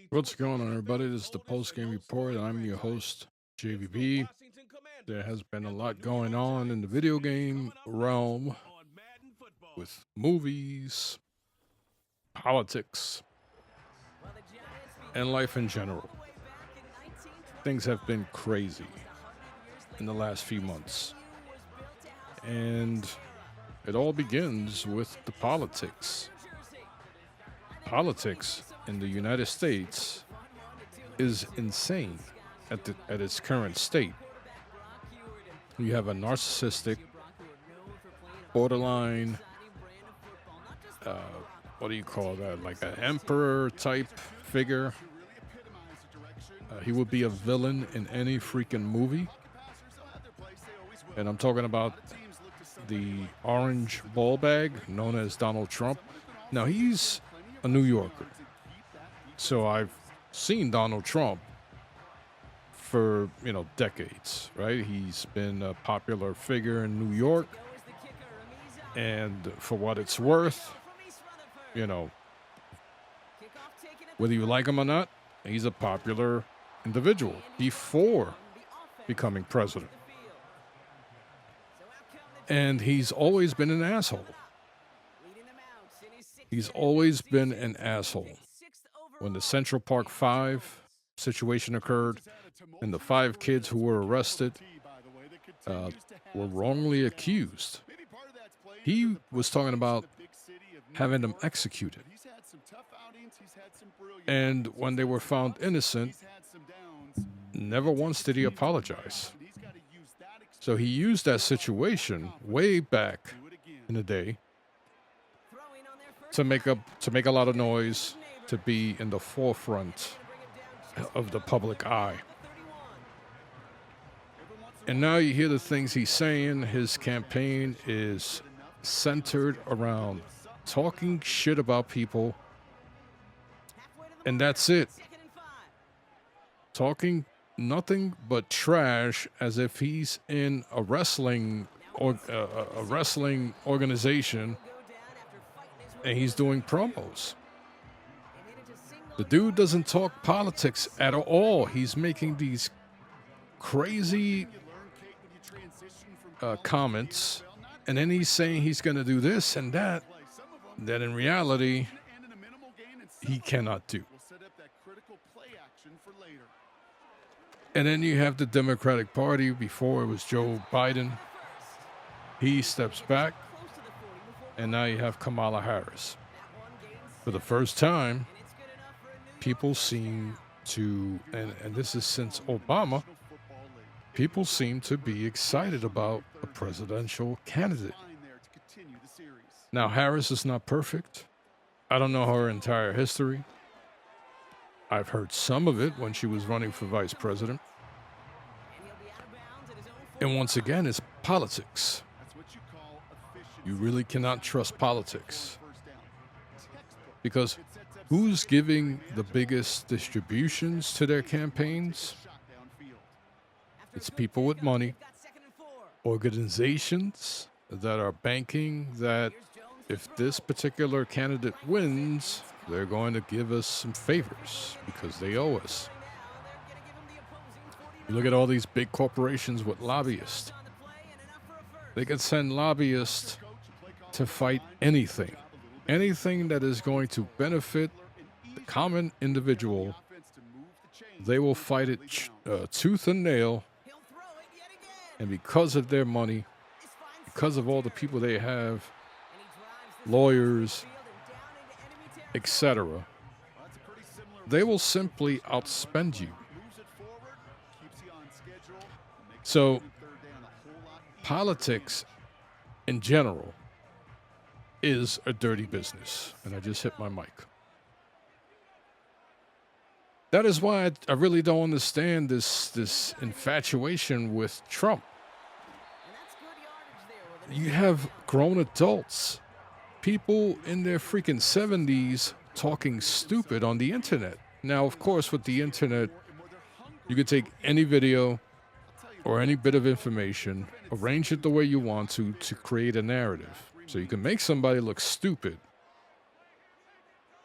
What's going on, everybody? This is the post game report. I'm your host, JVB. There has been a lot going on in the video game realm with movies, politics, and life in general. Things have been crazy in the last few months. And it all begins with the politics. Politics in the United States is insane at its current state. You have a narcissistic, borderline, uh, what do you call that? Like an emperor type figure. He would be a villain in any freaking movie. And I'm talking about the orange ball bag known as Donald Trump. Now, he's a New Yorker. So I've seen Donald Trump for, decades, right? He's been a popular figure in New York. And for what it's worth, you know, whether you like him or not, he's a popular individual before becoming president. And he's always been an asshole. He's always been an asshole. When the Central Park 5 situation occurred and the 5 kids who were arrested were wrongly accused, he was talking about having them executed. And when they were found innocent, never once did he apologize. So he used that situation way back in the day to make a lot of noise, to be in the forefront of the public eye. And now you hear the things he's saying. His campaign is centered around talking shit about people. And that's it. Talking nothing but trash, as if he's in a wrestling organization and he's doing promos. The dude doesn't talk politics at all. He's making these crazy comments, and then he's saying he's going to do this and that in reality he cannot do. And then you have the Democratic Party. Before it was Joe Biden. He steps back, and now you have Kamala Harris. For the first time, people seem to, and this is since Obama, people seem to be excited about a presidential candidate. Now, Harris is not perfect. I don't know her entire history. I've heard some of it when she was running for vice president. And once again, it's politics. You really cannot trust politics. Because who's giving the biggest distributions to their campaigns? It's people with money, organizations that are banking that if this particular candidate wins, they're going to give us some favors because they owe us. You look at all these big corporations with lobbyists. They can send lobbyists to fight anything that is going to benefit the common individual. They will fight it tooth and nail. And because of their money, because of all the people they have, lawyers, etc., they will simply outspend you. So, politics in general is a dirty business. And I just hit my mic. That is why I really don't understand this infatuation with Trump. You have grown adults, people in their freaking 70s talking stupid on the internet. Now, of course, with the internet, you could take any video or any bit of information, arrange it the way you want to create a narrative. So you can make somebody look stupid.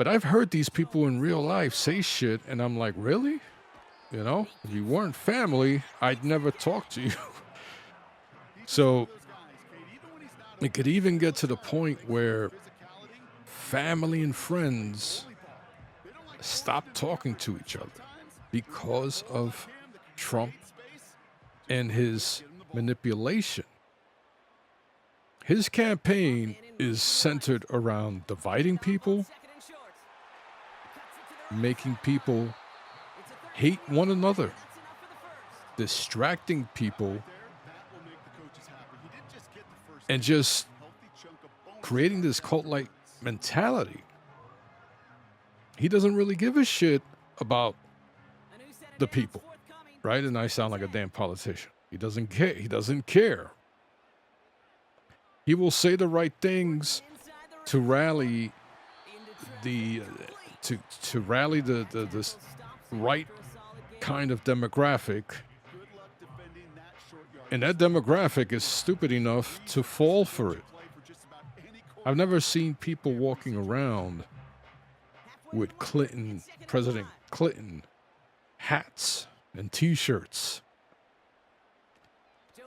But I've heard these people in real life say shit, and I'm like, really? You know, if you weren't family, I'd never talk to you. So it could even get to the point where family and friends stop talking to each other because of Trump and his manipulation. His campaign is centered around dividing people, making people hate one another, distracting people, and just creating this cult-like mentality. He doesn't really give a shit about the people, right? And I sound like a damn politician. He doesn't care. He doesn't care. He will say the right things to rally the this right kind of demographic, and that demographic is stupid enough to fall for it. I've never seen people walking around with President Clinton hats and T-shirts.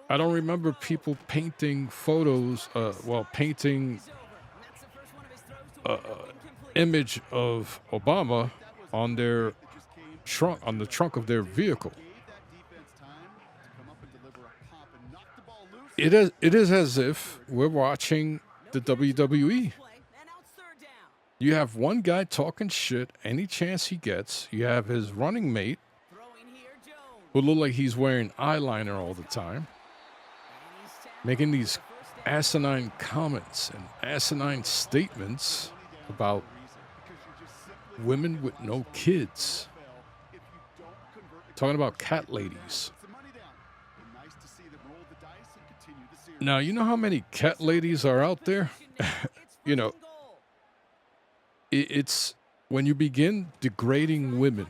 I don't remember people painting photos, painting image of Obama on their trunk, on the trunk of their vehicle. It is as if we're watching the WWE. You have one guy talking shit any chance he gets. You have his running mate who look like he's wearing eyeliner all the time, making these asinine comments and asinine statements about women with no kids. Talking about cat ladies. Now, you know how many cat ladies are out there? You know, it's when you begin degrading women,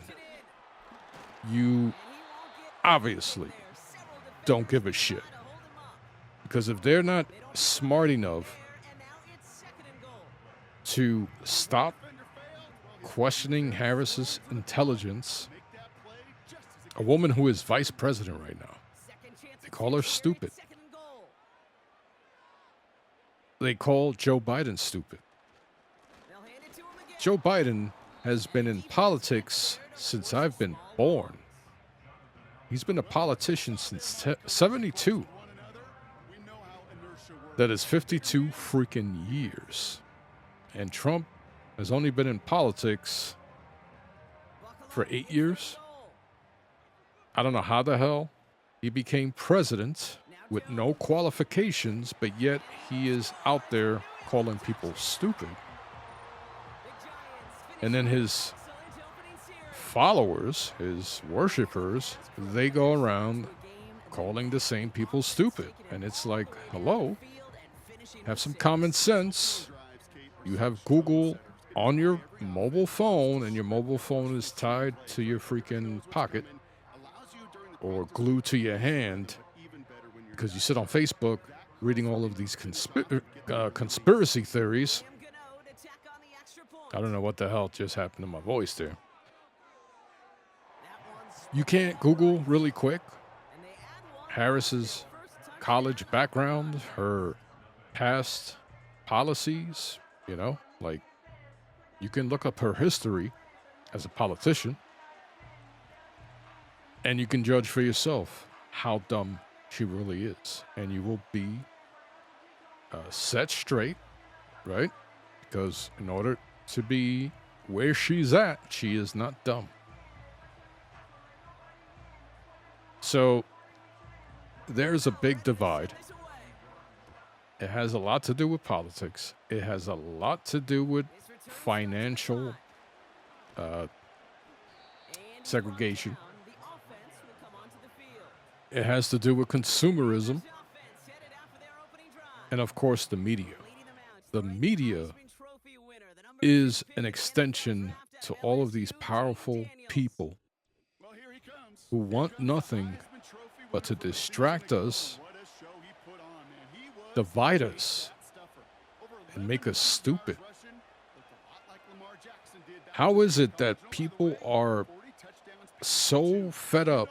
you obviously don't give a shit. Because if they're not smart enough to stop questioning Harris's intelligence, a woman who is vice president right now, they call her stupid. They call Joe Biden stupid. Joe Biden has been in politics since I've been born. He's been a politician since 72. That is 52 freaking years. And Trump has only been in politics for 8 years. I don't know how the hell he became president with no qualifications, but yet he is out there calling people stupid. And then his followers, his worshipers, they go around calling the same people stupid. And it's like, hello, have some common sense. You have Google on your mobile phone, and your mobile phone is tied to your freaking pocket or glued to your hand because you sit on Facebook reading all of these conspiracy theories. I don't know what the hell just happened to my voice there. You can't Google really quick Harris's college background, her past policies, you know, like you can look up her history as a politician and you can judge for yourself how dumb she really is. And you will be set straight, right? Because in order to be where she's at, she is not dumb. So there's a big divide. It has a lot to do with politics. It has a lot to do with financial segregation. It has to do with consumerism. And of course, the media. The media is an extension to all of these powerful people who want nothing but to distract us, divide us, and make us stupid. How is it that people are so fed up,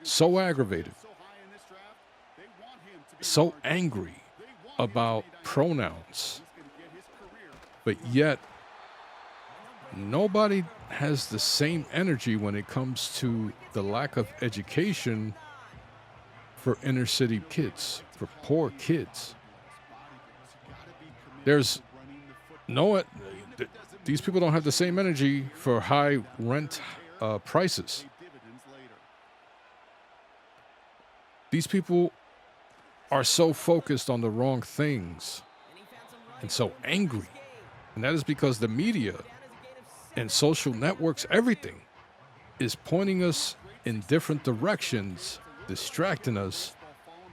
so aggravated, so angry about pronouns, but yet nobody has the same energy when it comes to the lack of education for inner city kids, for poor kids? There's no, these people don't have the same energy for high rent prices. These people are so focused on the wrong things and so angry. And that is because the media and social networks, everything is pointing us in different directions, distracting us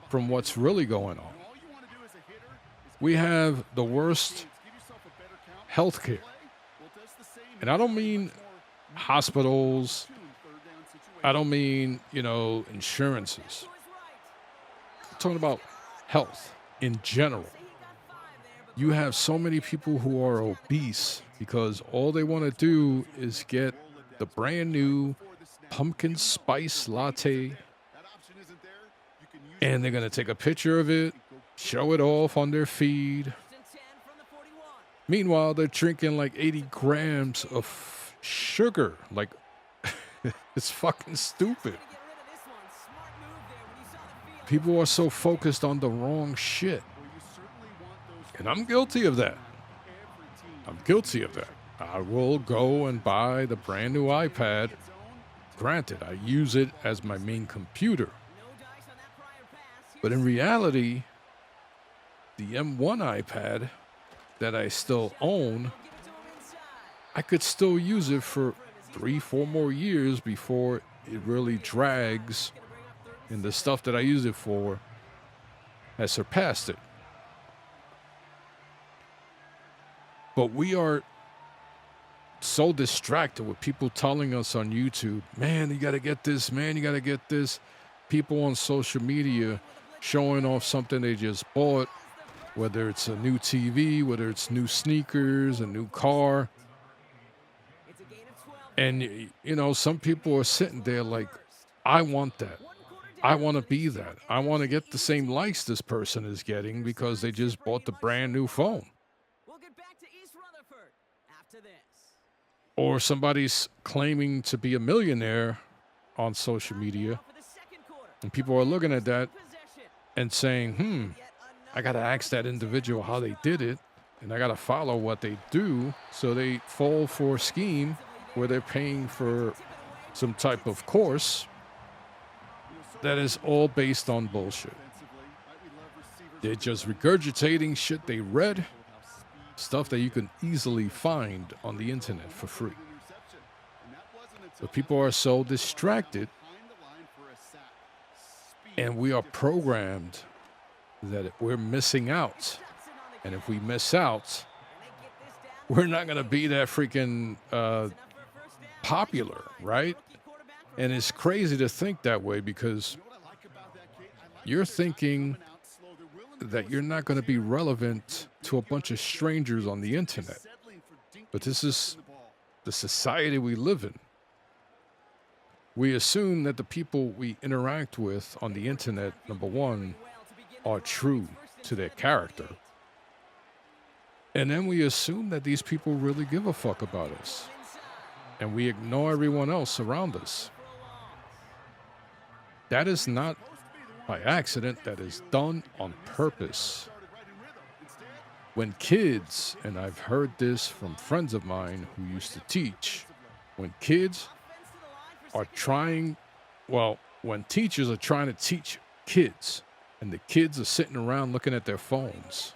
from what's really going on. We have the worst healthcare. And I don't mean hospitals. I don't mean, insurances. I'm talking about health in general. You have so many people who are obese because all they want to do is get the brand new pumpkin spice latte, and they're going to take a picture of it, show it off on their feed. Meanwhile, they're drinking like 80 grams of sugar. Like, it's fucking stupid. People are so focused on the wrong shit. And I'm guilty of that. I will go and buy the brand new iPad. Granted, I use it as my main computer. But in reality, the M1 iPad that I still own, I could still use it for 3-4 more years before it really drags and the stuff that I use it for has surpassed it. But we are so distracted with people telling us on YouTube, man, you got to get this, man, you got to get this. People on social media showing off something they just bought, whether it's a new TV, whether it's new sneakers, a new car. And, some people are sitting there like, I want that. I want to be that. I want to get the same likes this person is getting because they just bought the brand new phone. Or somebody's claiming to be a millionaire on social media, and people are looking at that and saying, I got to ask that individual how they did it, and I got to follow what they do. So they fall for a scheme where they're paying for some type of course that is all based on bullshit. They're just regurgitating shit they read, stuff that you can easily find on the internet for free. But people are so distracted, and we are programmed that we're missing out. And if we miss out, we're not going to be that freaking popular, right? And it's crazy to think that way because you're thinking that you're not going to be relevant to a bunch of strangers on the internet. But this is the society we live in. We assume that the people we interact with on the internet, number one, are true to their character. And then we assume that these people really give a fuck about us. And we ignore everyone else around us. That is not by accident, that is done on purpose. When kids, and I've heard this from friends of mine who used to teach, when kids are when teachers are trying to teach kids, and the kids are sitting around looking at their phones.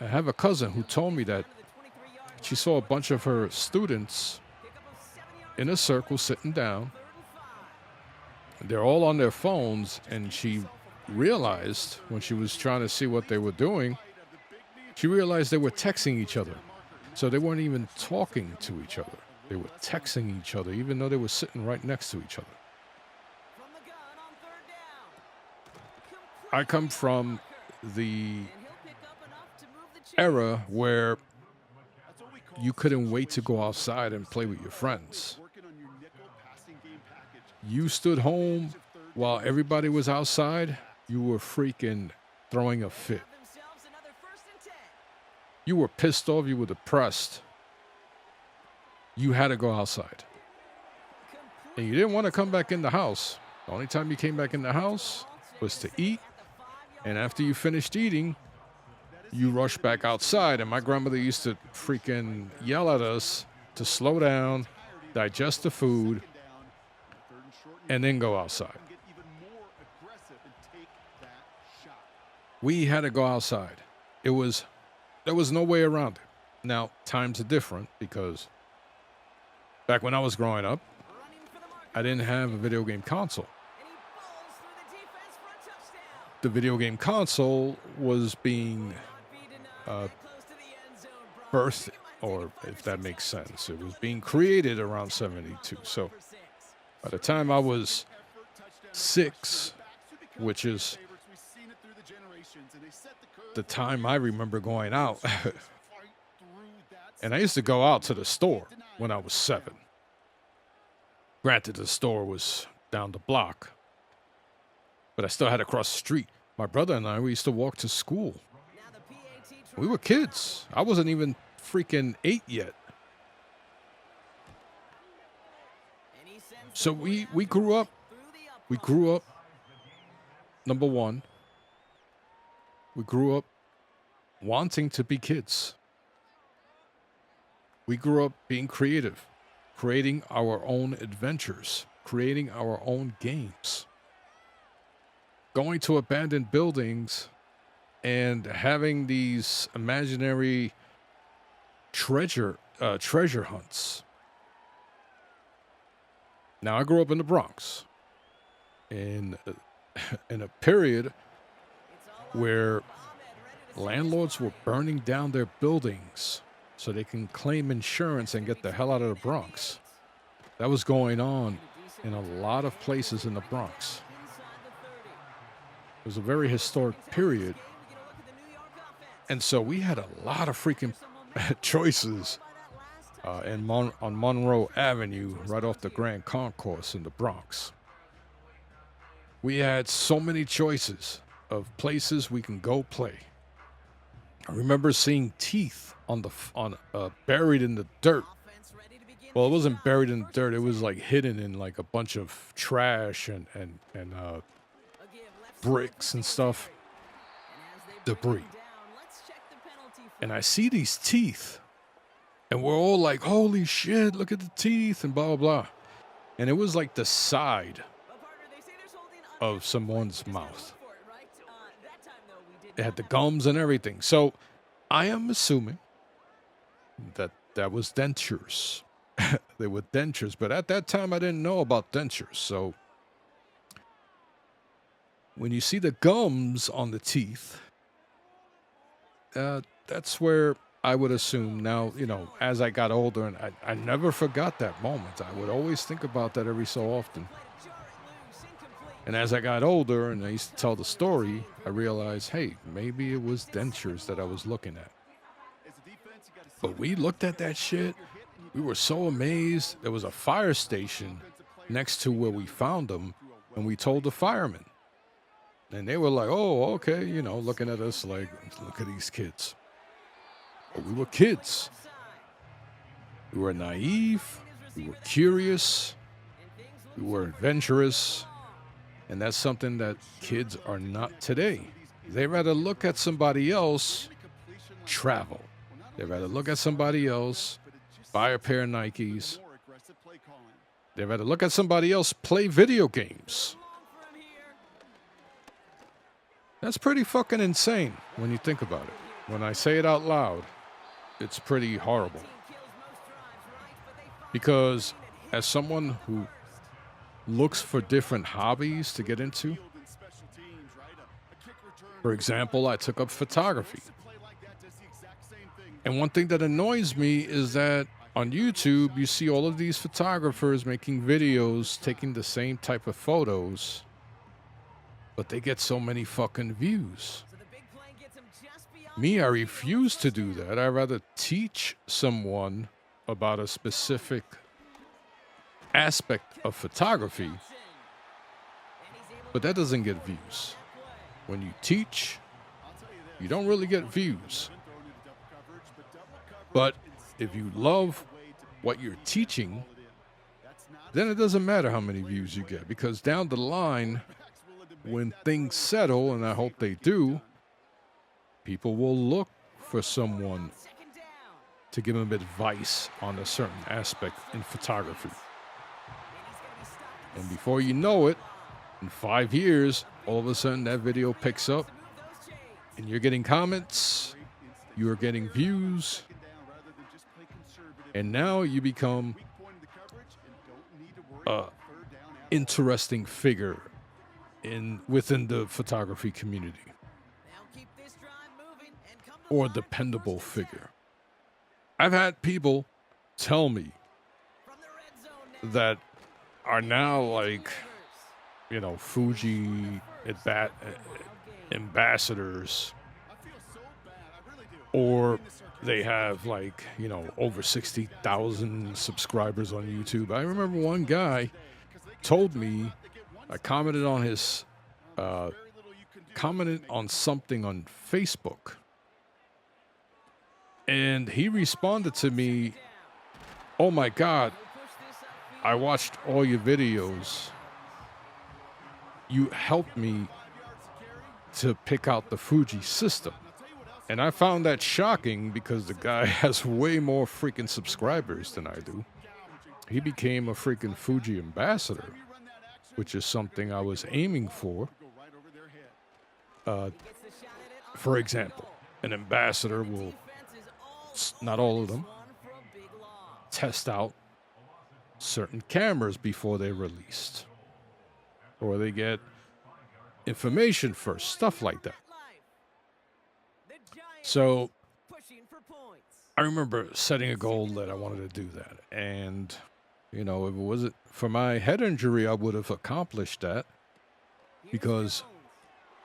I have a cousin who told me that she saw a bunch of her students in a circle sitting down. They're all on their phones, and she realized when she was trying to see what they were doing, she realized they were texting each other. So they weren't even talking to each other. They were texting each other, even though they were sitting right next to each other. I come from the era where you couldn't wait to go outside and play with your friends. You stood home while everybody was outside. You were freaking throwing a fit. You were pissed off. You were depressed. You had to go outside. And you didn't want to come back in the house. The only time you came back in the house was to eat. And after you finished eating, you rushed back outside. And my grandmother used to freaking yell at us to slow down, digest the food, and then go outside. We had to go outside. There was no way around it. Now, times are different because back when I was growing up, I didn't have a video game console. The video game console was being birthed, or if that makes sense, it was being created around 72. So by the time I was 6, which is the time I remember going out, and I used to go out to the store when I was 7. Granted, the store was down the block, but I still had to cross the street. My brother and I, we used to walk to school. We were kids. I wasn't even freaking 8 yet. So we grew up. We grew up, number one, we grew up wanting to be kids. We grew up being creative, creating our own adventures, creating our own games, going to abandoned buildings and having these imaginary treasure hunts. Now, I grew up in the Bronx, in a period where landlords were burning down their buildings so they can claim insurance and get the hell out of the Bronx. That was going on in a lot of places in the Bronx. It was a very historic period. And so we had a lot of freaking choices on Monroe Avenue, right off the Grand Concourse in the Bronx. We had so many choices of places we can go play. I remember seeing teeth buried in the dirt. Well, it wasn't buried in the dirt. It was like hidden in like a bunch of trash and bricks and stuff, debris. And I see these teeth, and we're all like, "Holy shit! Look at the teeth!" and blah blah blah. And it was like the side of someone's mouth. It had the gums and everything. So I am assuming that was dentures. They were dentures, but at that time I didn't know about dentures. So when you see the gums on the teeth, that's where I would assume. Now, as I got older, and I never forgot that moment. I would always think about that every so often. And as I got older and I used to tell the story, I realized, hey, maybe it was dentures that I was looking at. But we looked at that shit. We were so amazed. There was a fire station next to where we found them, and we told the firemen. And they were like, oh, okay, looking at us like, look at these kids. But we were kids. We were naive. We were curious. We were adventurous. And that's something that kids are not today. They rather look at somebody else travel. They rather look at somebody else buy a pair of Nikes. They rather look at somebody else play video games. That's pretty fucking insane when you think about it. When I say it out loud, it's pretty horrible. Because as someone who looks for different hobbies to get into, for example, I took up photography. And one thing that annoys me is that on YouTube, you see all of these photographers making videos, taking the same type of photos, but they get so many fucking views. Me, I refuse to do that. I'd rather teach someone about a specific aspect of photography, but that doesn't get views. When you teach, you don't really get views. But if you love what you're teaching, then it doesn't matter how many views you get, because down the line, when things settle, and I hope they do, people will look for someone to give them advice on a certain aspect in photography. And before you know it, in 5 years, all of a sudden that video picks up and you're getting comments, you're getting views, and now you become an interesting figure within the photography community, or a dependable figure. I've had people tell me that are now like, Fuji ambassadors, or they have like, over 60,000 subscribers on YouTube. I remember one guy told me, I commented on his, commented on something on Facebook, and he responded to me, "Oh my God, I watched all your videos. You helped me to pick out the Fuji system." And I found that shocking because the guy has way more freaking subscribers than I do. He became a freaking Fuji ambassador, which is something I was aiming for. For example, an ambassador will, not all of them, test out certain cameras before they're released, or they get information first, stuff like that. So I remember setting a goal that I wanted to do that, and if it wasn't for my head injury, I would have accomplished that, because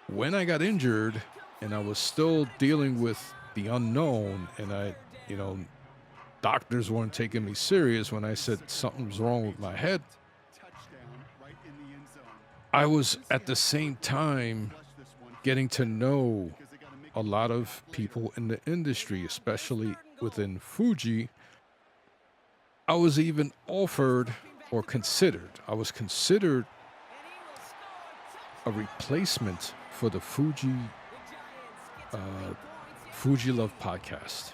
when I got injured and I was still dealing with the unknown, and doctors weren't taking me serious when I said something's wrong with my head, I was at the same time getting to know a lot of people in the industry, especially within Fuji. I was even offered or considered, I was considered a replacement for the Fuji Love podcast.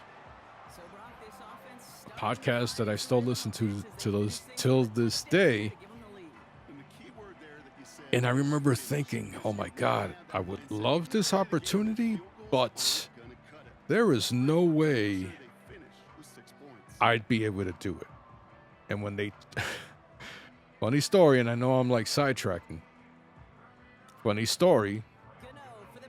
A podcast that I still listen to those till this day. And I remember thinking, oh my God, I would love this opportunity, but there is no way I'd be able to do it. And when they, funny story, and I know I'm like sidetracking. Funny story.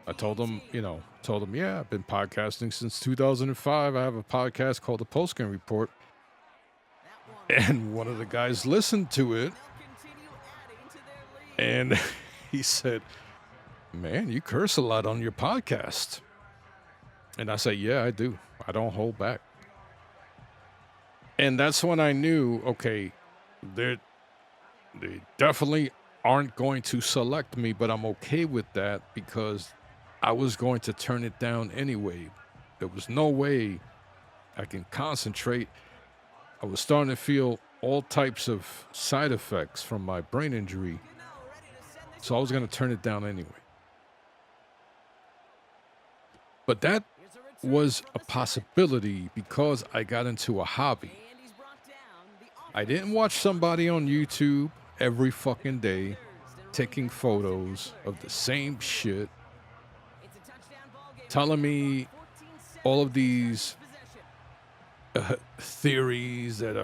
I told them, yeah, I've been podcasting since 2005. I have a podcast called The Postgame Report. And one of the guys listened to it, and he said, "Man, you curse a lot on your podcast." And I said, "Yeah, I do. I don't hold back." And that's when I knew, okay, they definitely aren't going to select me, but I'm okay with that, because I was going to turn it down anyway. There was no way I can concentrate. I was starting to feel all types of side effects from my brain injury, so I was going to turn it down anyway. But that was a possibility because I got into a hobby. I didn't watch somebody on YouTube every fucking day taking photos of the same shit, telling me all of these theories that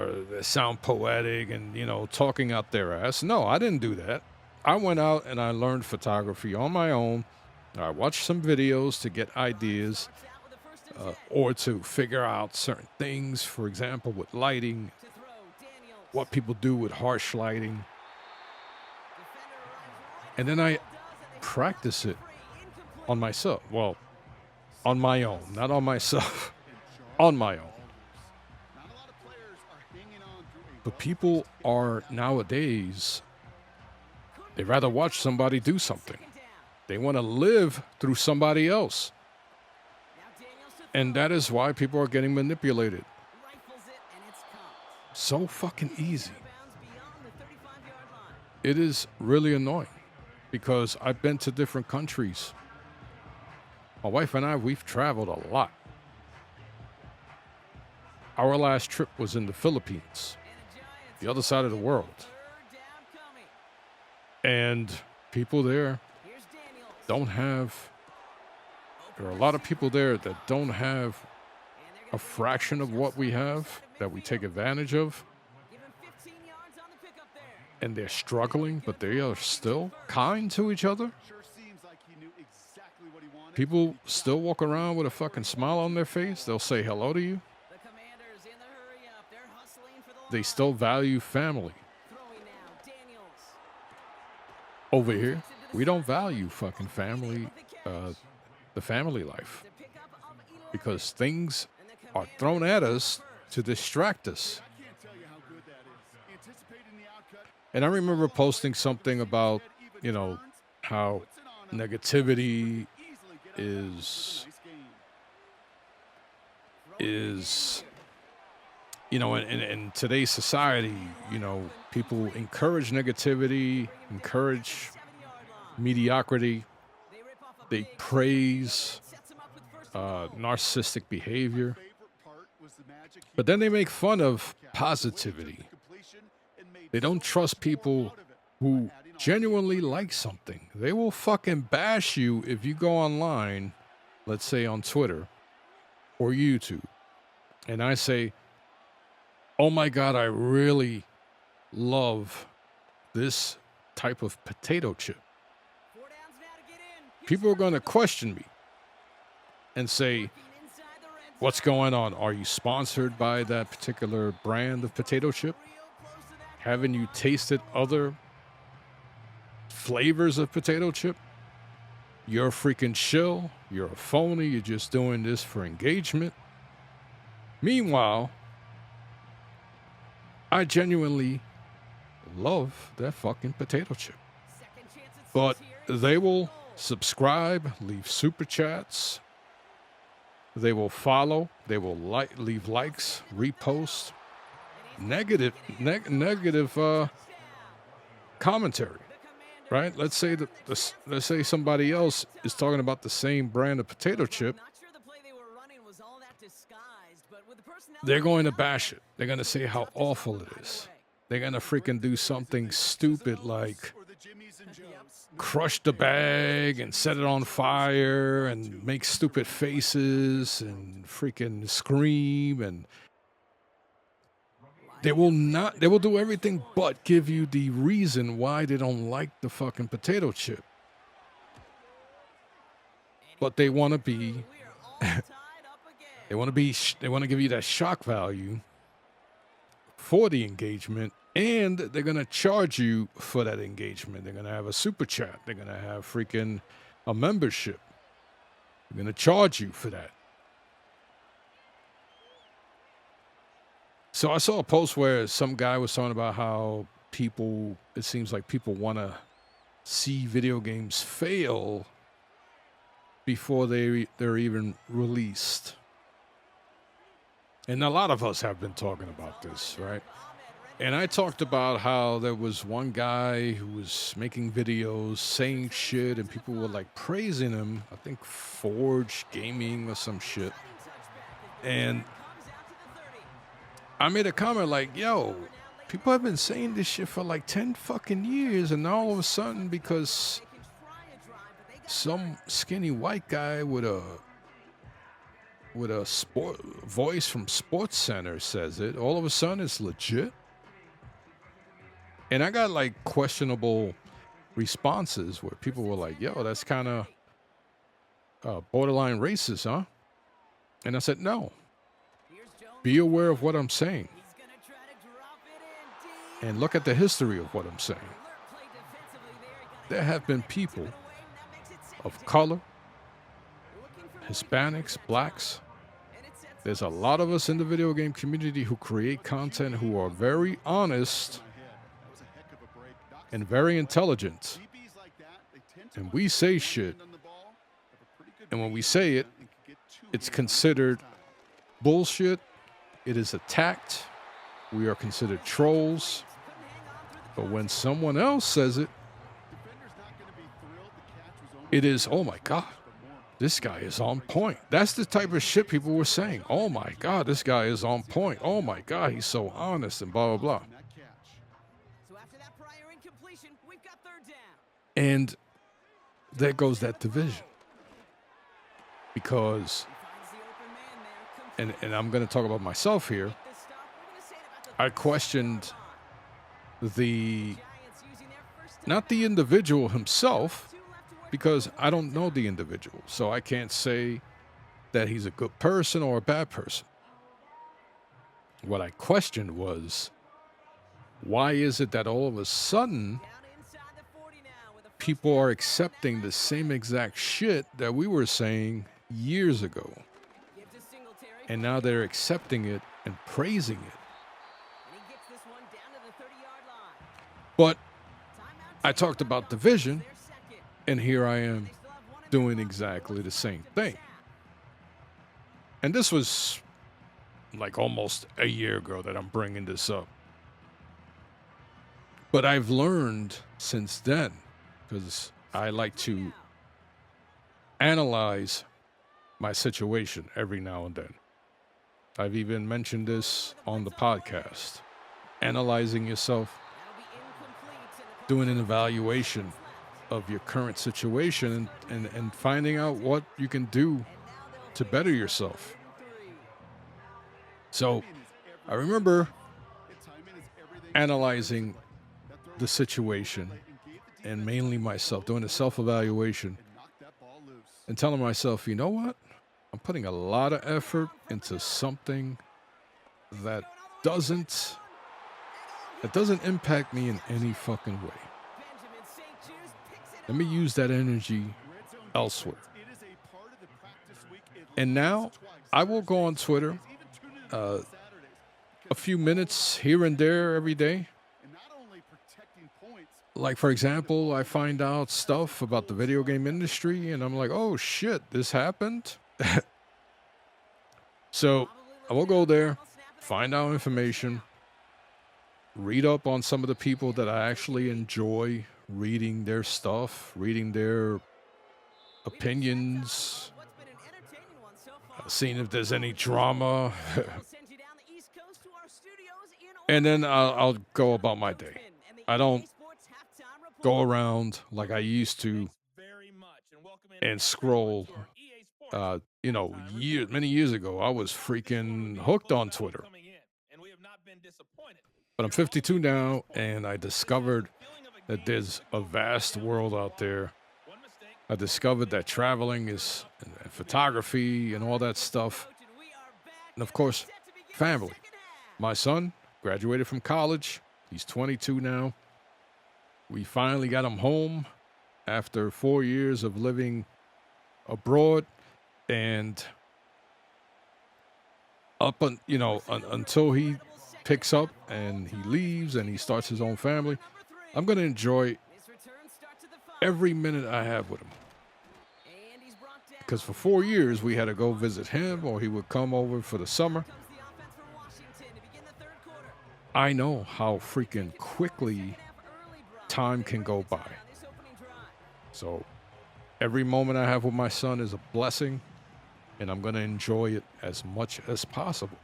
sound poetic and, talking out their ass. No, I didn't do that. I went out and I learned photography on my own. I watched some videos to get ideas or to figure out certain things, for example, with lighting, what people do with harsh lighting. And then I practice it on myself. Well, on my own, not on myself, on my own. But people are nowadays, they rather watch somebody do something. They want to live through somebody else. And that is why people are getting manipulated. So fucking easy. It is really annoying because I've been to different countries. My wife and I, we've traveled a lot. Our last trip was in the Philippines, the other side of the world. And people there don't have, there are a lot of people there that don't have a fraction of what we have, that we take advantage of. And they're struggling, but they are still kind to each other. People still walk around with a fucking smile on their face. They'll say hello to you. They still value family. Over here, we don't value fucking family, the family life. Because things are thrown at us to distract us. And I remember posting something about, you know, how negativity is, you know, in today's society, you know, people encourage negativity, encourage mediocrity. They praise narcissistic behavior. But then they make fun of positivity. They don't trust people who genuinely like something. They will fucking bash you if you go online, let's say on Twitter or YouTube, and I say, oh my God, I really love this type of potato chip. People are going to question me and say, what's going on? Are you sponsored by that particular brand of potato chip? Haven't you tasted other flavors of potato chip? You're a freaking shill. You're a phony. You're just doing this for engagement. Meanwhile, I genuinely love that fucking potato chip. But they will subscribe, leave super chats. They will follow. They will leave likes, repost. Negative commentary, right? Let's say let's say somebody else is talking about the same brand of potato chip. They're going to bash it. They're going to say how awful it is. They're going to freaking do something stupid like crush the bag and set it on fire and make stupid faces and freaking scream, and they will do everything but give you the reason why they don't like the fucking potato chip. But they want to be, they want to give you that shock value for the engagement, and they're going to charge you for that engagement. They're going to have a super chat. They're going to have freaking a membership. They're going to charge you for that. So I saw a post where some guy was talking about how it seems like people want to see video games fail before they're even released. And a lot of us have been talking about this, right? And I talked about how there was one guy who was making videos saying shit and people were like praising him. I think Forge Gaming or some shit. And I made a comment like, yo, people have been saying this shit for like 10 fucking years, and all of a sudden, because some skinny white guy with a voice from Sports Center says it, all of a sudden it's legit. And I got like questionable responses where people were like, yo, that's kind of borderline racist, huh? And I said, no. Be aware of what I'm saying. And look at the history of what I'm saying. There have been people of color, Hispanics, blacks. There's a lot of us in the video game community who create content who are very honest and very intelligent. And we say shit. And when we say it, it's considered bullshit. It is attacked. We are considered trolls. But when someone else says it, it is, oh my God, this guy is on point. That's the type of shit people were saying. Oh my God, this guy is on point. Oh my God, he's so honest and blah, blah, blah. And there goes that division. Because, and I'm going to talk about myself here, I questioned not the individual himself, because I don't know the individual. So I can't say that he's a good person or a bad person. What I questioned was, why is it that all of a sudden people are accepting the same exact shit that we were saying years ago? And now they're accepting it and praising it. But I talked about division, and here I am doing exactly the same thing. And this was like almost a year ago that I'm bringing this up. But I've learned since then, because I like to analyze my situation every now and then. I've even mentioned this on the podcast. Analyzing yourself, doing an evaluation of your current situation and finding out what you can do to better yourself. So I remember analyzing the situation and mainly myself, doing a self-evaluation and telling myself, you know what? I'm putting a lot of effort into something that doesn't impact me in any fucking way. Let me use that energy elsewhere. And now I will go on Twitter a few minutes here and there every day. Like, for example, I find out stuff about the video game industry and I'm like, oh shit, this happened. So I will go there, find out information, read up on some of the people that I actually enjoy reading their stuff, reading their opinions, seeing if there's any drama. And then I'll go about my day. I don't go around like I used to and scroll. Many years ago, I was freaking hooked on Twitter. But I'm 52 now, and I discovered that there's a vast world out there. I discovered that traveling is, and photography and all that stuff. And of course, family. My son graduated from college. He's 22 now. We finally got him home after 4 years of living abroad. And until he picks up and he leaves and he starts his own family, I'm going to enjoy every minute I have with him. Because for 4 years, we had to go visit him or he would come over for the summer. I know how freaking quickly time can go by. So every moment I have with my son is a blessing, and I'm going to enjoy it as much as possible.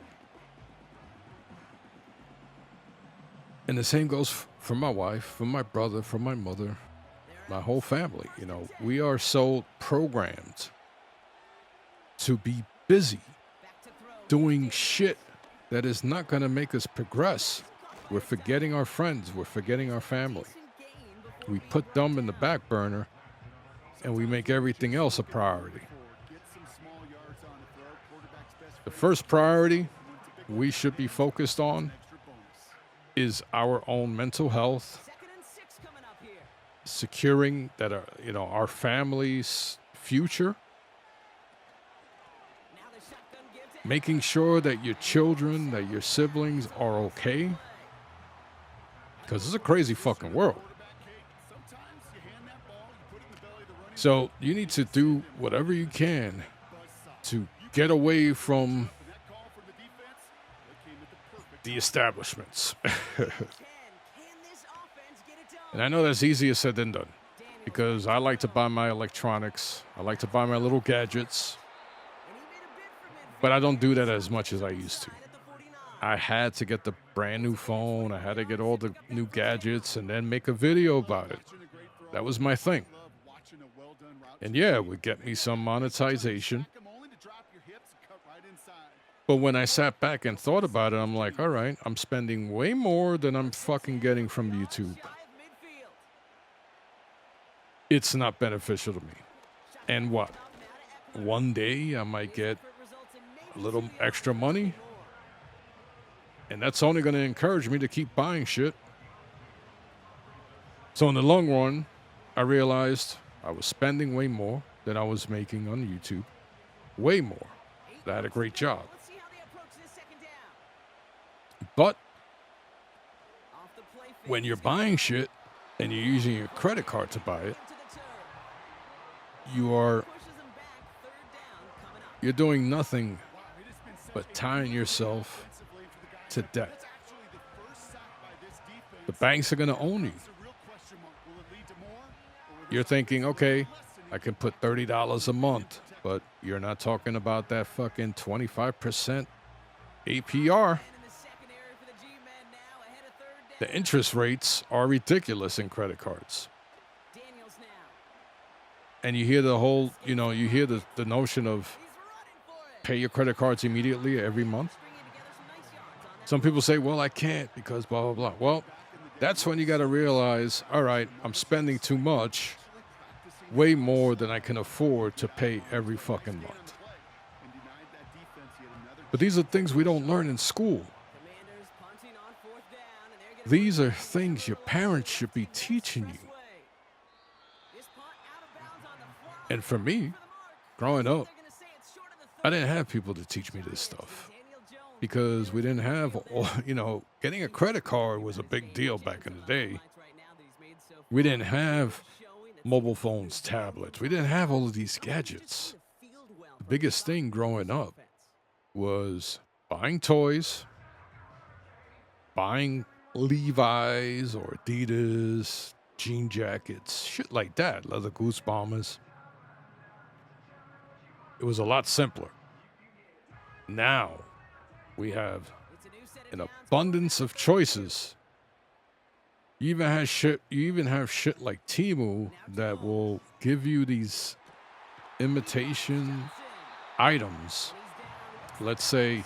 And the same goes for my wife, for my brother, for my mother, my whole family. We are so programmed to be busy doing shit that is not going to make us progress. We're forgetting our friends. We're forgetting our family. We put them in the back burner, and we make everything else a priority. The first priority we should be focused on is our own mental health, securing that our family's future, making sure that your children, that your siblings are okay, because it's a crazy fucking world. So you need to do whatever you can to get away from the establishments. And I know that's easier said than done, because I like to buy my electronics. I like to buy my little gadgets, but I don't do that as much as I used to. I had to get the brand new phone. I had to get all the new gadgets and then make a video about it. That was my thing. And yeah, it would get me some monetization. But when I sat back and thought about it, I'm like, all right, I'm spending way more than I'm fucking getting from YouTube. It's not beneficial to me. And what? One day I might get a little extra money, and that's only going to encourage me to keep buying shit. So in the long run, I realized I was spending way more than I was making on YouTube. Way more. I had a great job. But when you're buying shit and you're using your credit card to buy it, you're doing nothing but tying yourself to debt. The banks are going to own you. You're thinking, okay, I can put $30 a month, but you're not talking about that fucking 25% APR. The interest rates are ridiculous in credit cards. And you hear the whole, you hear the notion of pay your credit cards immediately every month. Some people say, well, I can't because blah, blah, blah. Well, that's when you got to realize, all right, I'm spending too much, way more than I can afford to pay every fucking month. But these are things we don't learn in school. These are things your parents should be teaching you. And for me, growing up, I didn't have people to teach me this stuff because we didn't have, getting a credit card was a big deal back in the day. We didn't have mobile phones, tablets. We didn't have all of these gadgets. The biggest thing growing up was buying toys, buying Levi's or Adidas, jean jackets, shit like that, leather goose bombers. It was a lot simpler. Now we have an abundance of choices. You even have shit like Temu that will give you these imitation items. Let's say,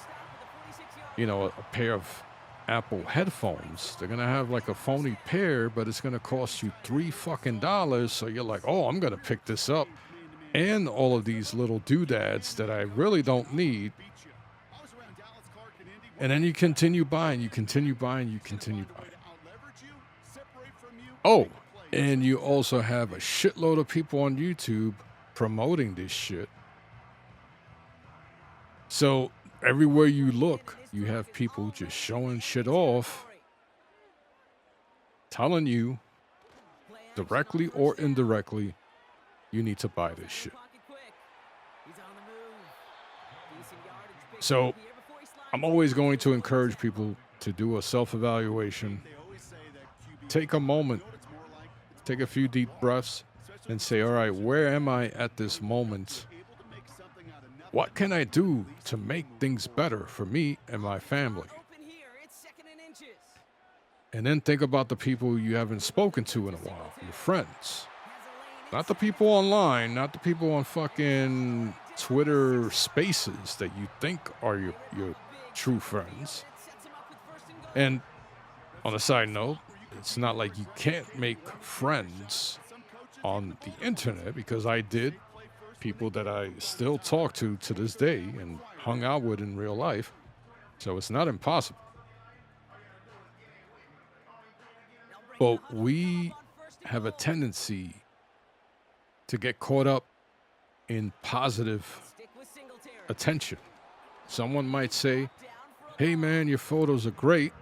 a pair of Apple headphones. They're gonna have like a phony pair, but it's gonna cost you $3 fucking. So you're like, oh, I'm gonna pick this up, and all of these little doodads that I really don't need. And then you continue buying. Oh, and you also have a shitload of people on YouTube promoting this shit. So everywhere you look, you have people just showing shit off, telling you, directly or indirectly, you need to buy this shit. So I'm always going to encourage people to do a self-evaluation. Take a moment, take a few deep breaths, and say, all right, where am I at this moment? What can I do to make things better for me and my family? And then think about the people you haven't spoken to in a while, your friends. Not the people online, not the people on fucking Twitter Spaces that you think are your true friends. And on a side note, it's not like you can't make friends on the internet, because I did. People that I still talk to this day and hung out with in real life. So it's not impossible. But we have a tendency to get caught up in positive attention. Someone might say, hey man, your photos are great.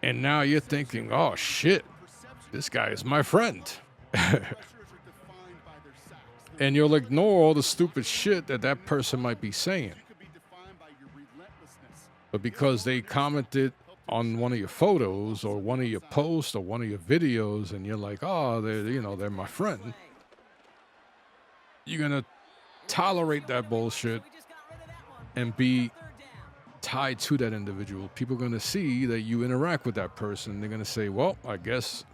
And now you're thinking, oh shit, this guy is my friend. And you'll ignore all the stupid shit that that person might be saying. But because they commented on one of your photos or one of your posts or one of your videos, and you're like, oh, they're my friend, you're gonna tolerate that bullshit and be tied to that individual. People are gonna see that you interact with that person. They're gonna say, well, I guess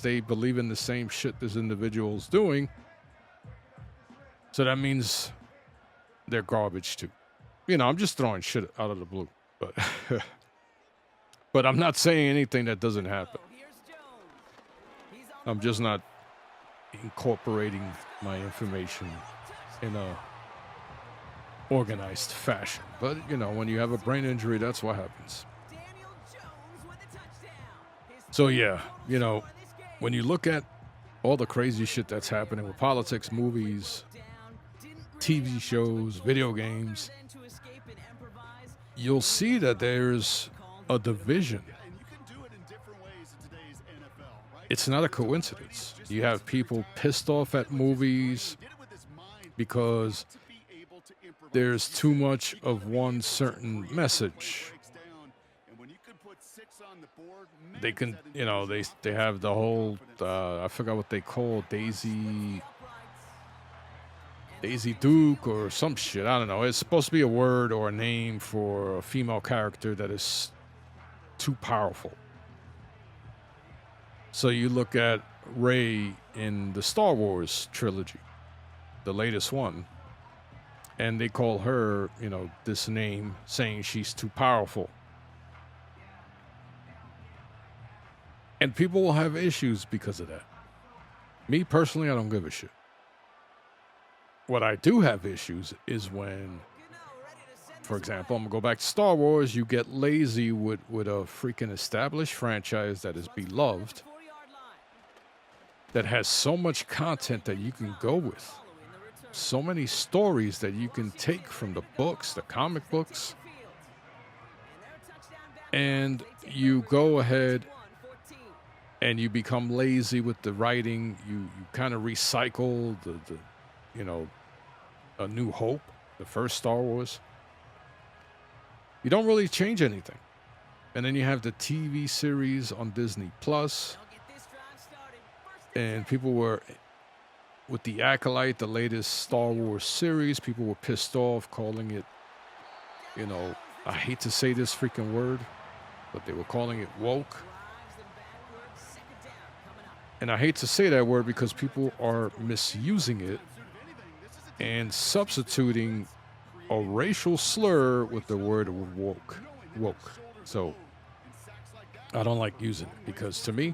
they believe in the same shit this individual's doing. So that means they're garbage too. I'm just throwing shit out of the blue, but but I'm not saying anything that doesn't happen. I'm just not incorporating my information in a organized fashion. But, when you have a brain injury, that's what happens. So, yeah, when you look at all the crazy shit that's happening with politics, movies, TV shows, video games, you'll see that there's a division. It's not a coincidence. You have people pissed off at movies because there's too much of one certain message. They can, they have the whole, I forgot what they call Daisy Duke or some shit. I don't know. It's supposed to be a word or a name for a female character that is too powerful. So you look at Rey in the Star Wars trilogy, the latest one, and they call her, this name, saying she's too powerful. And people will have issues because of that. Me personally, I don't give a shit. What I do have issues is when, for example, I'm going to go back to Star Wars, you get lazy with a freaking established franchise that is beloved, that has so much content that you can go with, so many stories that you can take from the books, the comic books, and you go ahead and you become lazy with the writing. You kind of recycle the A New Hope, the first Star Wars. You don't really change anything. And then you have the TV series on Disney Plus. And people were, with the Acolyte, the latest Star Wars series, people were pissed off, calling it, I hate to say this freaking word, but they were calling it woke. And I hate to say that word because people are misusing it and substituting a racial slur with the word woke. So I don't like using it because to me,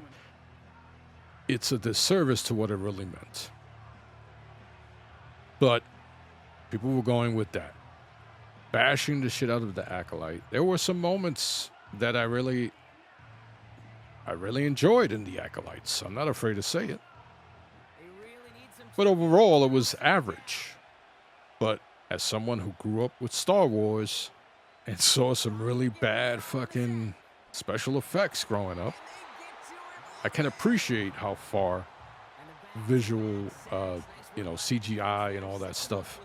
it's a disservice to what it really meant. But people were going with that, bashing the shit out of the Acolyte. There were some moments that I really enjoyed in the Acolytes. I'm not afraid to say it. But overall, it was average. But as someone who grew up with Star Wars and saw some really bad fucking special effects growing up, I can appreciate how far visual, CGI and all that stuff,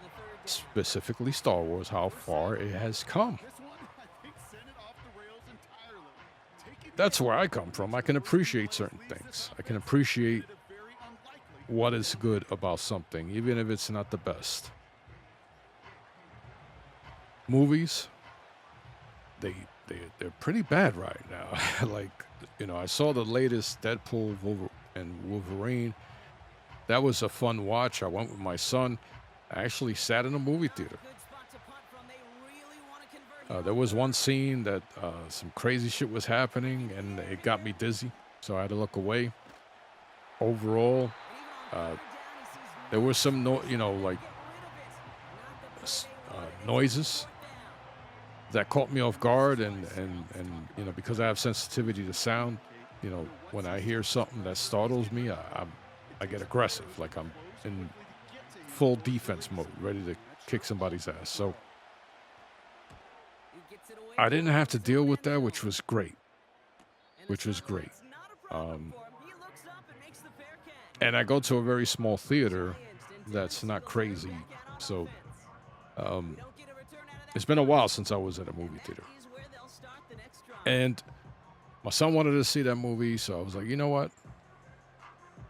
specifically Star Wars, how far it has come. That's where I come from. I can appreciate certain things. I can appreciate what is good about something, even if it's not the best. Movies, they're pretty bad right now. Like, I saw the latest Deadpool and Wolverine. That was a fun watch. I went with my son. I actually sat in a movie theater. There was one scene that some crazy shit was happening, and it got me dizzy, so I had to look away. Overall, there were some, noises that caught me off guard, and because I have sensitivity to sound, when I hear something that startles me, I get aggressive, like I'm in full defense mode, ready to kick somebody's ass. So I didn't have to deal with that, which was great. Which was great. And I go to a very small theater that's not crazy. So it's been a while since I was at a movie theater. And my son wanted to see that movie, so I was like, you know what?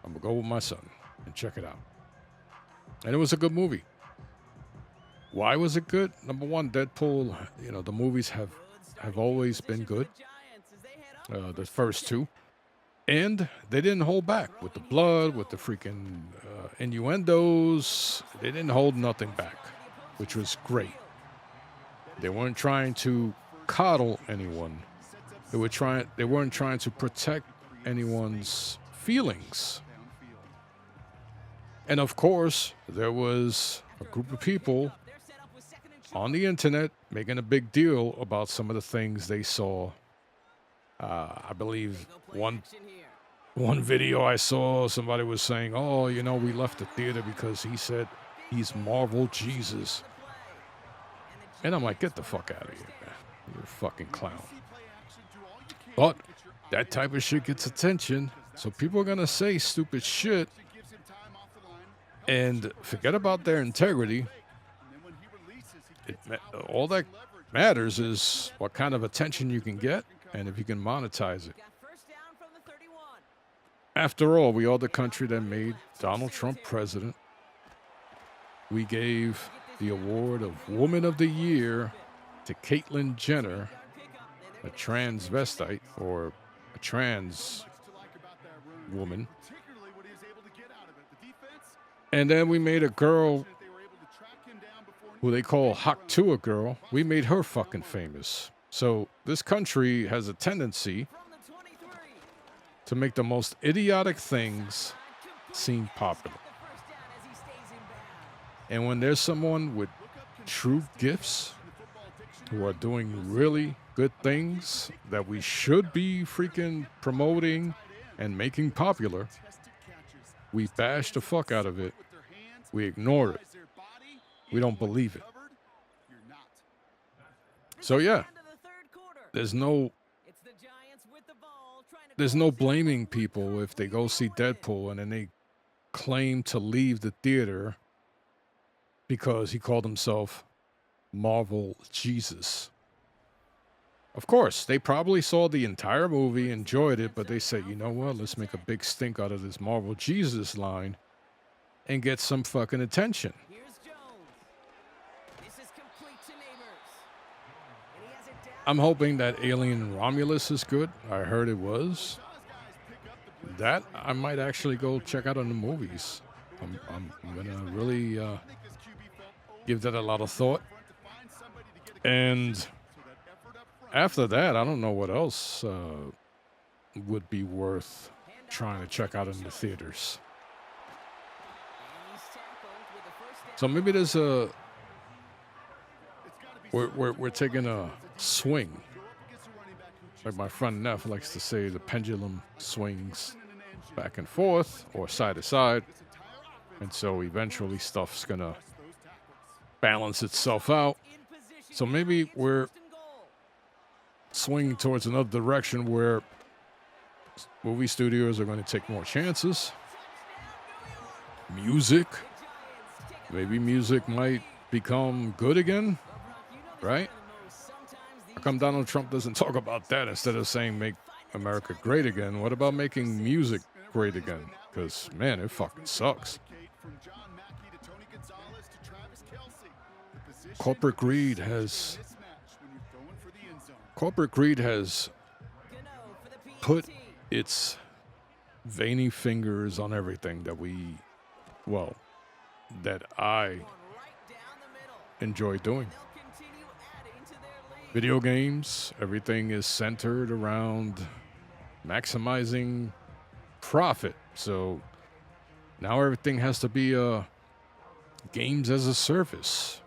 I'm going to go with my son and check it out. And it was a good movie. Why was it good? Number one, Deadpool, the movies have always been good. The first two. And they didn't hold back with the blood, with the freaking innuendos. They didn't hold nothing back, which was great. They weren't trying to coddle anyone. They weren't trying to protect anyone's feelings. And of course, there was a group of people on the internet making a big deal about some of the things they saw. I believe one video I saw, somebody was saying, oh, we left the theater because he said he's Marvel Jesus. And I'm like, get the fuck out of here, man. You're a fucking clown. But that type of shit gets attention, so people are going to say stupid shit and forget about their integrity. All that matters is what kind of attention you can get and if you can monetize it. After all, we are the country that made Donald Trump president. We gave the award of Woman of the Year to Caitlyn Jenner, a transvestite or a trans woman. And then we made a girl who they call Haktua girl. We made her fucking famous. So this country has a tendency to make the most idiotic things seem popular. And when there's someone with true gifts who are doing really good things that we should be freaking promoting and making popular, we bash the fuck out of it. We ignore it. We don't believe it. So yeah, there's no blaming people if they go see Deadpool and then they claim to leave the theater because he called himself Marvel Jesus. Of course, they probably saw the entire movie, enjoyed it, but they said, you know what, let's make a big stink out of this Marvel Jesus line and get some fucking attention. I'm hoping that Alien Romulus is good. I heard it was. That I might actually go check out on the movies. I'm gonna really give that a lot of thought. And after that, I don't know what else would be worth trying to check out in the theaters. So maybe there's we're taking a swing. Like my friend Neff likes to say, the pendulum swings back and forth or side to side. And so eventually stuff's gonna balance itself out. So maybe we're swinging towards another direction where movie studios are going to take more chances. Music. Maybe music might become good again, right? How come Donald Trump doesn't talk about that instead of saying make America great again? What about making music great again? Because, man, it fucking sucks. Corporate greed has put its veiny fingers on everything that I enjoy doing. Video games, everything is centered around maximizing profit. So now everything has to be games as a service.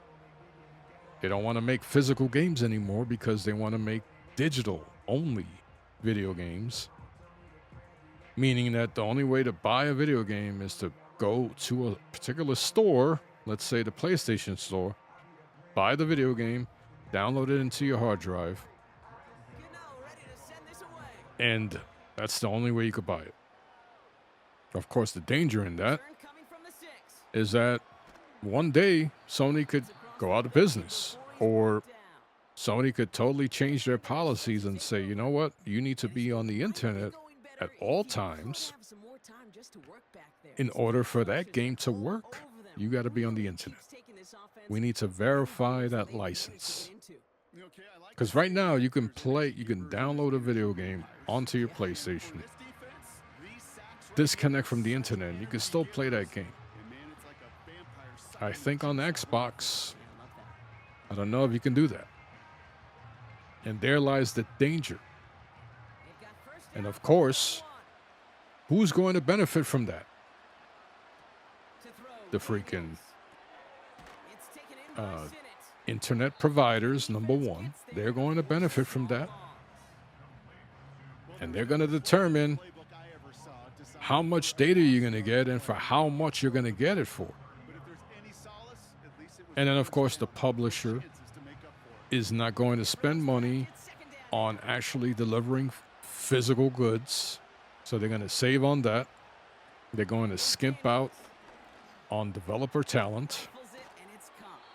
They don't want to make physical games anymore because they want to make digital only video games. Meaning that the only way to buy a video game is to go to a particular store, let's say the PlayStation store, buy the video game, download it into your hard drive, and that's the only way you could buy it. Of course, the danger in that is that one day Sony could go out of business, or Sony could totally change their policies and say, you know what, you need to be on the internet at all times. In order for that game to work, you got to be on the internet. We need to verify that license. Because right now you can download a video game onto your PlayStation, disconnect from the internet, and you can still play that game. I think on the Xbox, I don't know if you can do that. And there lies the danger. And of course, who's going to benefit from that? The freaking internet providers, number one. They're going to benefit from that. And they're going to determine how much data you're going to get and for how much you're going to get it for. And then, of course, the publisher is not going to spend money on actually delivering physical goods. So they're going to save on that. They're going to skimp out on developer talent.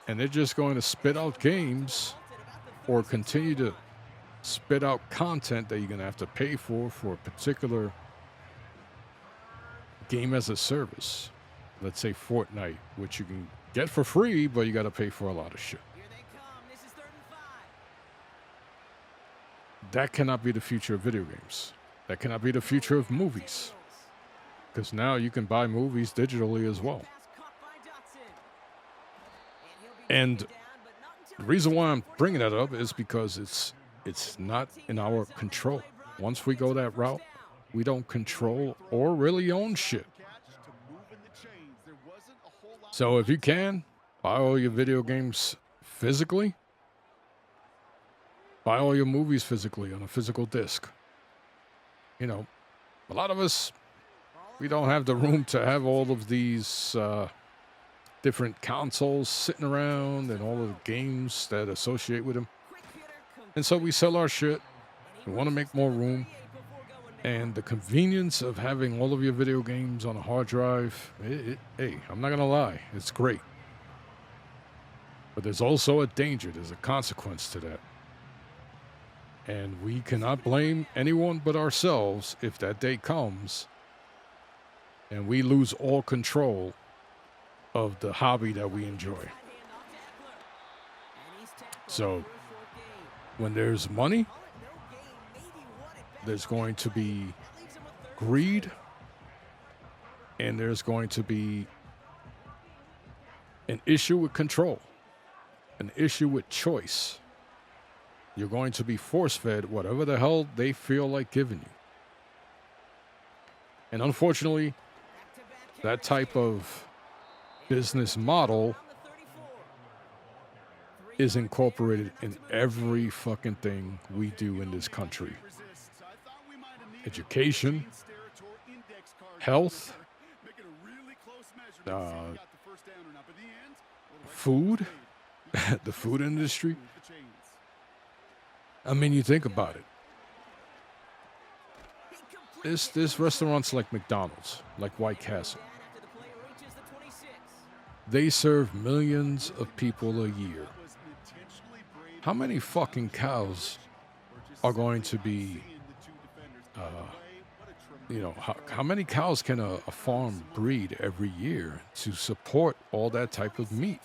And they're just going to spit out games or continue to spit out content that you're going to have to pay for a particular game as a service. Let's say Fortnite, which you can get for free, but you got to pay for a lot of shit. That cannot be the future of video games. That cannot be the future of movies. Because now you can buy movies digitally as well. And the reason why I'm bringing that up is because it's not in our control. Once we go that route, we don't control or really own shit. So if you can, buy all your video games physically. Buy all your movies physically on a physical disc. You know, a lot of us, we don't have the room to have all of these different consoles sitting around and all of the games that associate with them. And so we sell our shit. We want to make more room. And the convenience of having all of your video games on a hard drive, hey, I'm not going to lie, it's great. But there's also a danger. There's a consequence to that. And we cannot blame anyone but ourselves if that day comes and we lose all control of the hobby that we enjoy. So, when there's money, there's going to be greed, and there's going to be an issue with control, an issue with choice. You're going to be force-fed whatever the hell they feel like giving you. And unfortunately, that type of business model is incorporated in every fucking thing we do in this country. Education, health, food, the food industry. I mean, you think about it. There's restaurants like McDonald's, like White Castle. They serve millions of people a year. How many fucking cows are going to be, how many cows can a farm breed every year to support all that type of meat?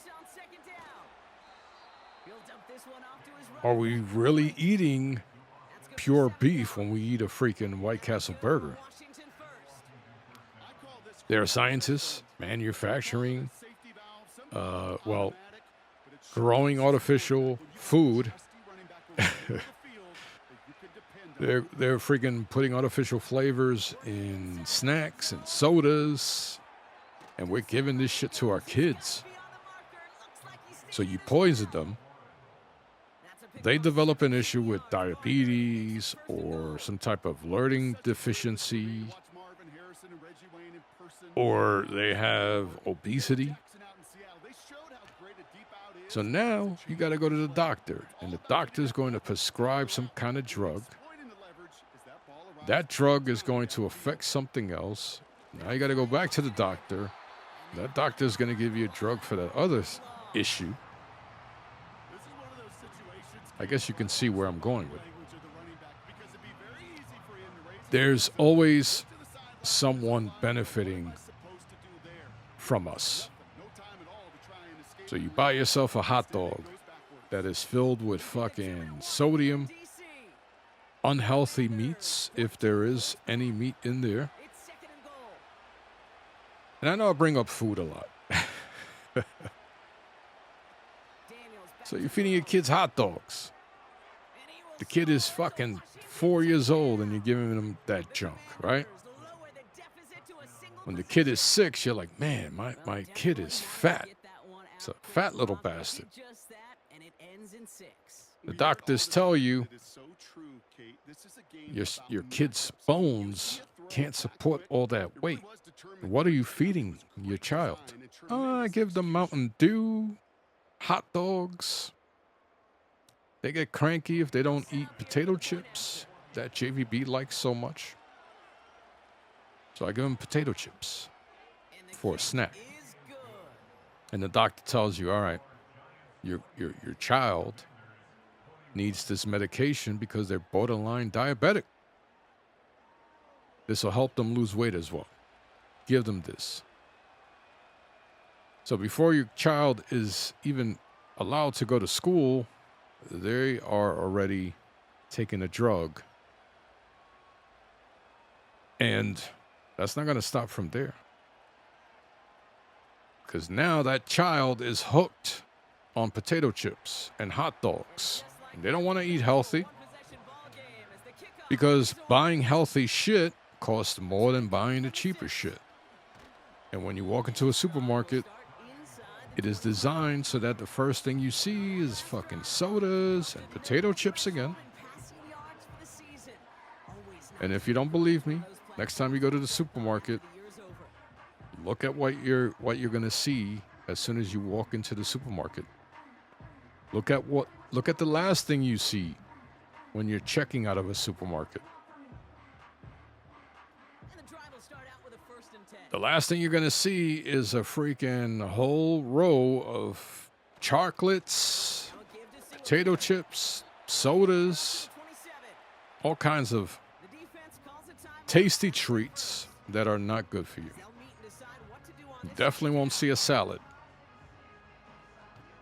Are we really eating pure beef when we eat a freaking White Castle burger? There are scientists, manufacturing, growing artificial food. They're freaking putting artificial flavors in snacks and sodas, and we're giving this shit to our kids. So you poison them. They develop an issue with diabetes or some type of learning deficiency, or they have obesity. So now you got to go to the doctor, and the doctor is going to prescribe some kind of drug. That drug is going to affect something else. Now you got to go back to the doctor. That doctor is going to give you a drug for that other issue. I guess you can see where I'm going with it. There's always someone benefiting from us. So you buy yourself a hot dog that is filled with fucking sodium, unhealthy meats, if there is any meat in there. And I know I bring up food a lot. So you're feeding your kids hot dogs. The kid is fucking 4 years old and you're giving them that junk, right? When the kid is 6, you're like, man, my kid is fat. It's a fat little bastard. The doctors tell you your kid's bones can't support all that weight. What are you feeding your child? I give them Mountain Dew, hot dogs. They get cranky if they don't eat potato chips that JVB likes so much. So I give them potato chips for a snack. And the doctor tells you, all right, your child needs this medication because they're borderline diabetic. This will help them lose weight as well. Give them this. So before your child is even allowed to go to school, they are already taking a drug. And that's not going to stop from there. Because now that child is hooked on potato chips and hot dogs. And they don't want to eat healthy. Because buying healthy shit costs more than buying the cheaper shit. And when you walk into a supermarket, it is designed so that the first thing you see is fucking sodas and potato chips again. And if you don't believe me, next time you go to the supermarket, look at what you're going to see as soon as you walk into the supermarket. Look at the last thing you see when you're checking out of a supermarket. The last thing you're going to see is a freaking whole row of chocolates, potato chips, sodas, all kinds of tasty treats that are not good for you. You definitely won't see a salad.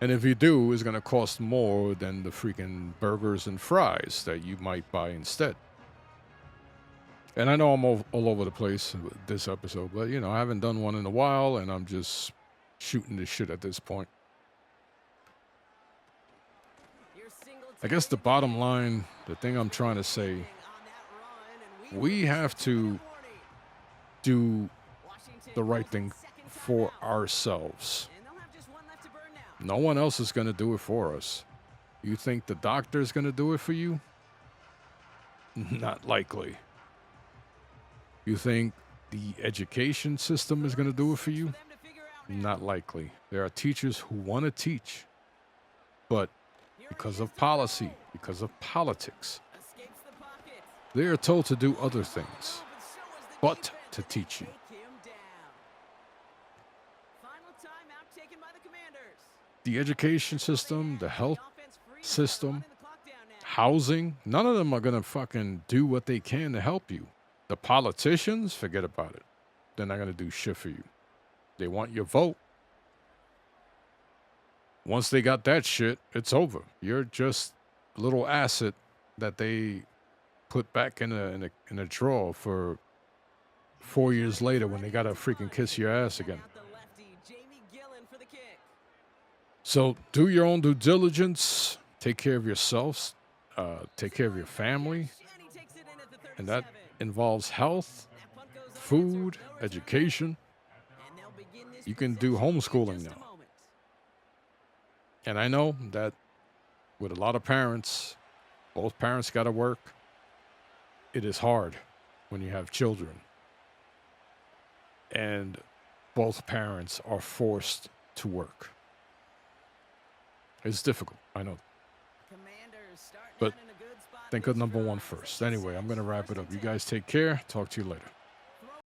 And if you do, it's going to cost more than the freaking burgers and fries that you might buy instead. And I know I'm all over the place with this episode, but, you know, I haven't done one in a while, and I'm just shooting the shit at this point. I guess the bottom line, the thing I'm trying to say, we have to do the right thing for ourselves. No one else is going to do it for us. You think the doctor is going to do it for you? Not likely. You think the education system is going to do it for you? Not likely. There are teachers who want to teach, but because of policy, because of politics, they are told to do other things, but to teach you. The education system, the health system, housing, none of them are going to fucking do what they can to help you. The politicians, forget about it. They're not going to do shit for you. They want your vote. Once they got that shit, it's over. You're just a little asset that they put back in a drawer for 4 years later when they got to freaking kiss your ass again. So do your own due diligence. Take care of yourselves. Take care of your family. And that involves health, food, education. You can do homeschooling now. And I know that with a lot of parents, both parents got to work. It is hard when you have children. And both parents are forced to work. It's difficult, I know. But think of number one first. Anyway, I'm going to wrap it up. You guys take care. Talk to you later.